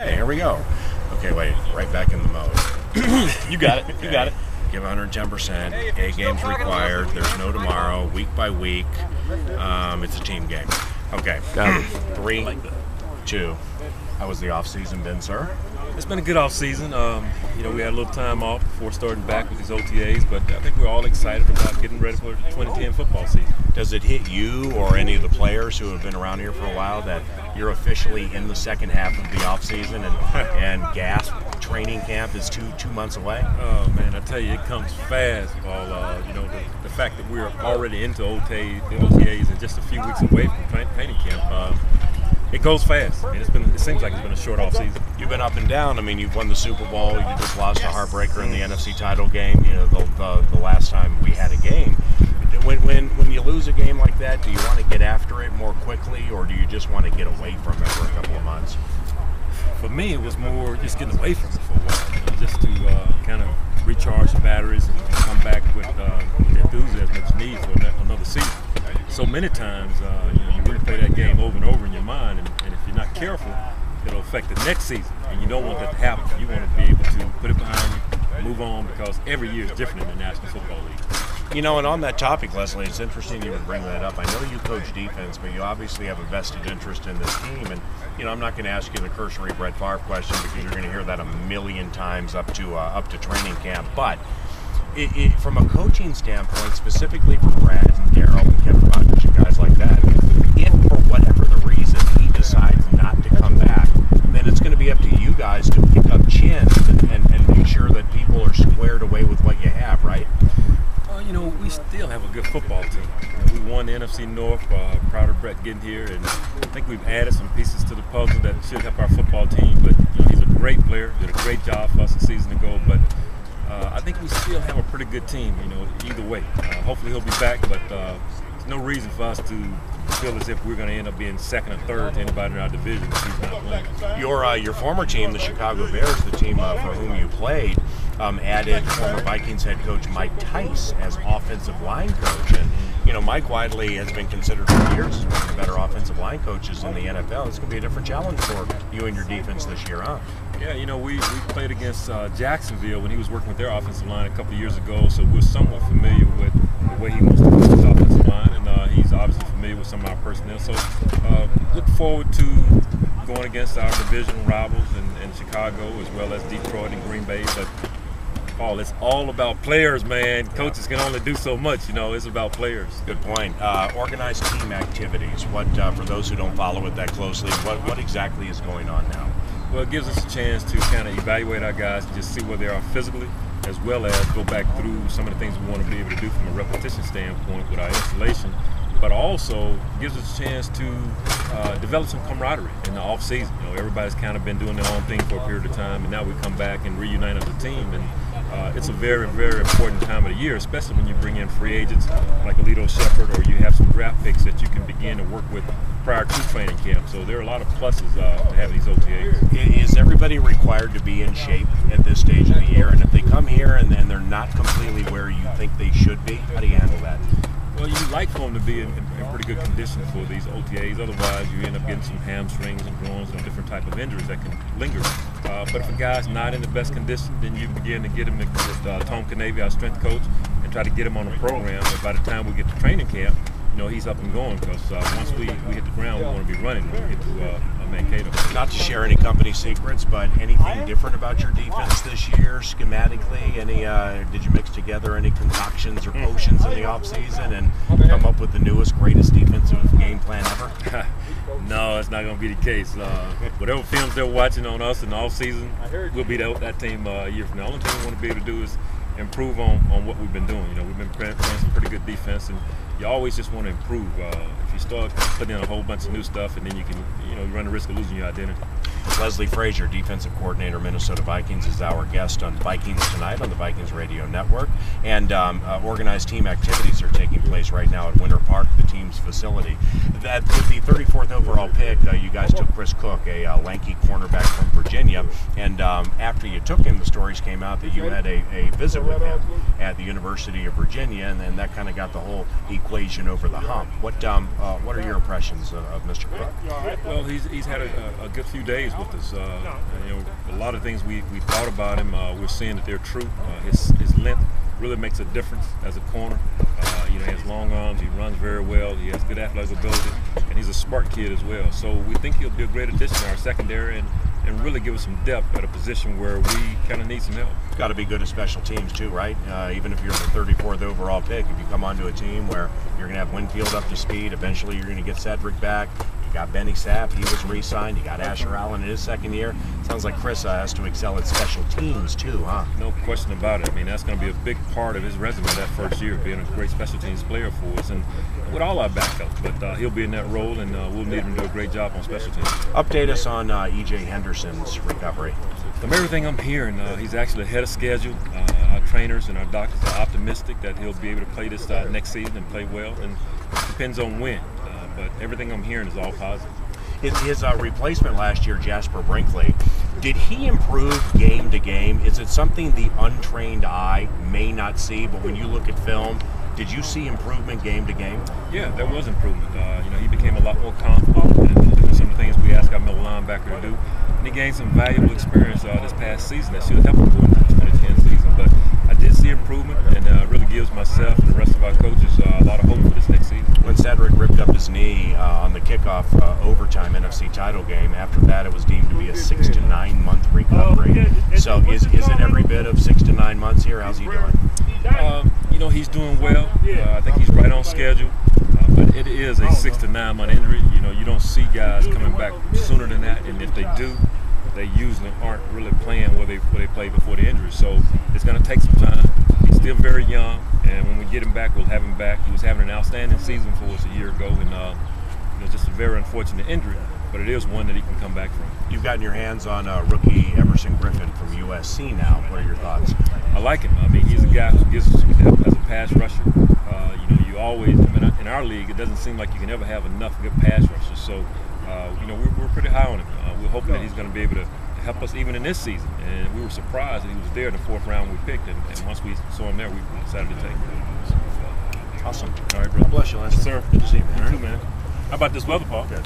Hey, here we go. Okay, wait, right back in the mode. You got it. You got it. Give 110%. 8 games required. There's no tomorrow. Week by week. It's a team game. Okay. 3, 2. How was the off season been, sir? It's been a good off season. We had a little time off before starting back with these OTAs, but I think we're all excited about getting ready for the 2010 football season. Does it hit you or any of the players who have been around here for a while that you're officially in the second half of the off season and gasp, training camp is two months away? Oh man, I tell you, it comes fast, Paul. The fact that we're already into the OTAs and just a few weeks away from training camp, it goes fast. And it seems like it's been a short off season. You've been up and down. I mean, you've won the Super Bowl. You just lost a heartbreaker in the NFC title game. You know, the last time we had a game. When you lose a game like that, do you want to get after it more quickly, or do you just want to get away from it for a couple of months? For me, it was more just getting away from it for a while, just to kind of recharge the batteries and come back with the enthusiasm that you need for another season. So many times, you replay that game over and over in your mind, and if you're not careful, it'll affect the next season, and you don't want that to happen. You want to be able to put it behind you, move on, because every year is different in the National Football League. You know, and on that topic, Leslie, it's interesting you would bring that up. I know you coach defense, but you obviously have a vested interest in this team. And, I'm not going to ask you the cursory Brett Favre question because you're going to hear that a million times up to training camp. But from a coaching standpoint, specifically for Brad and Darryl and Kevin Rodgers and guys like that, if for whatever the reason he decides not to come back, then it's going to be up to you guys to pick up chins and make sure that people are squared away with what you have, right? We still have a good football team. We won the NFC North. Proud of Brett getting here, and I think we've added some pieces to the puzzle that should help our football team. But he's a great player. Did a great job for us a season ago. But I think we still have a pretty good team. Either way. Hopefully he'll be back. But there's no reason for us to feel as if we're going to end up being second or third to anybody in our division if he's not playing. Your former team, the Chicago Bears, the team for whom you played, added former Vikings head coach Mike Tice as offensive line coach. And, Mike Widely has been considered for years as one of the better offensive line coaches in the NFL. It's going to be a different challenge for you and your defense this year, huh? Yeah, we played against Jacksonville when he was working with their offensive line a couple of years ago, so we're somewhat familiar with the way he wants to coach his offensive line, and he's obviously familiar with some of our personnel. So look forward to going against our divisional rivals in Chicago as well as Detroit and Green Bay. But Paul, it's all about players, man. Coaches can only do so much, it's about players. Good point. Organized team activities. What for those who don't follow it that closely, what exactly is going on now? Well, it gives us a chance to kind of evaluate our guys and just see where they are physically, as well as go back through some of the things we want to be able to do from a repetition standpoint with our installation, but also gives us a chance to develop some camaraderie in the off season. Everybody's kind of been doing their own thing for a period of time, and now we come back and reunite as a team. And it's a very, very important time of the year, especially when you bring in free agents like Alito Shepherd, or you have some draft picks that you can begin to work with prior to training camp. So there are a lot of pluses to having these OTAs. Is everybody required to be in shape at this stage of the year? And if they come here and then they're not completely where you think they should be, how do you handle that? Well, you like for them to be in pretty good condition for these OTAs. Otherwise, you end up getting some hamstrings and groins and different type of injuries that can linger. But if a guy's not in the best condition, then you begin to get him with Tom Canavy, our strength coach, and try to get him on a program. And by the time we get to training camp, he's up and going, because once we hit the ground, we want to be running when we get to Mankato. Not to share any company secrets, but anything different about your defense this year, schematically? Did you mix together any concoctions or potions in the offseason and come up with the newest, greatest defensive game plan ever? No, it's not going to be the case. Whatever films they're watching on us in the offseason, we'll be that team a year from now. The only thing we want to be able to do is improve on what we've been doing. We've been playing some pretty good defense, and you always just want to improve. If you start putting in a whole bunch of new stuff, and then you can, you run the risk of losing your identity. Leslie Frazier, defensive coordinator, Minnesota Vikings, is our guest on Vikings Tonight on the Vikings Radio Network. And organized team activities are taking place right now at Winter Park, the team's facility. That with the 34th overall pick, you guys took Chris Cook, a lanky cornerback from Virginia. Virginia. And after you took him, the stories came out that you had a visit with him at the University of Virginia, and then that kind of got the whole equation over the hump. What are your impressions of Mr. Cook? Well, he's had a good few days with us. A lot of things we thought about him, we're seeing that they're true. His length really makes a difference as a corner. He has long arms, he runs very well, he has good athletic ability, and he's a smart kid as well. So we think he'll be a great addition to our secondary and really give us some depth at a position where we kind of need some help. Got to be good at special teams too, right? Even if you're the 34th overall pick, if you come onto a team where you're going to have Winfield up to speed, eventually you're going to get Cedric back. You got Benny Sapp, he was re-signed. You got Asher Allen in his second year. Sounds like Chris has to excel at special teams too, huh? No question about it. I mean, that's going to be a big part of his resume that first year, being a great special teams player for us, and with all our backups. But he'll be in that role, and we'll need him to do a great job on special teams. Update us on E.J. Henderson's recovery. From everything I'm hearing, he's actually ahead of schedule. Our trainers and our doctors are optimistic that he'll be able to play this next season and play well, and it depends on when. But everything I'm hearing is all positive. His replacement last year, Jasper Brinkley, did he improve game to game? Is it something the untrained eye may not see, but when you look at film, did you see improvement game to game? Yeah, there was improvement. He became a lot more confident and doing some of the things we asked our middle linebacker to do. And he gained some valuable experience this past season that should help him go into the 2010 season. But I did see improvement, and it really gives myself and the rest of our coaches a lot of hope for this next season. When Cedric ripped up his knee on the kickoff overtime NFC title game, after that it was deemed to be a 6 to 9 month recovery. So is it every bit of 6 to 9 months here? How's he doing? He's doing well. I think he's right on schedule. But it is a 6 to 9 month injury. You don't see guys coming back sooner than that, and if they do, they usually aren't really playing where they played before the injury. So it's going to take some time. He's still very young, and when we get him back, we'll have him back. He was having an outstanding season for us a year ago, and just a very unfortunate injury, but it is one that he can come back from. You've gotten your hands on rookie Emerson Griffin from USC now. What are your thoughts? I like him. I mean, he's a guy who gives us some depth as a pass rusher. You always, in our league, it doesn't seem like you can ever have enough good pass rushers. So, we're pretty high on him. We're hoping that he's going to be able to help us even in this season. And we were surprised that he was there in the 4th round we picked. And once we saw him there, we decided to take him. Awesome. All right, brother. God bless you, Leslie. Yes, sir. Good to see you, man. You too, man. How about this weather, Paul? Yeah,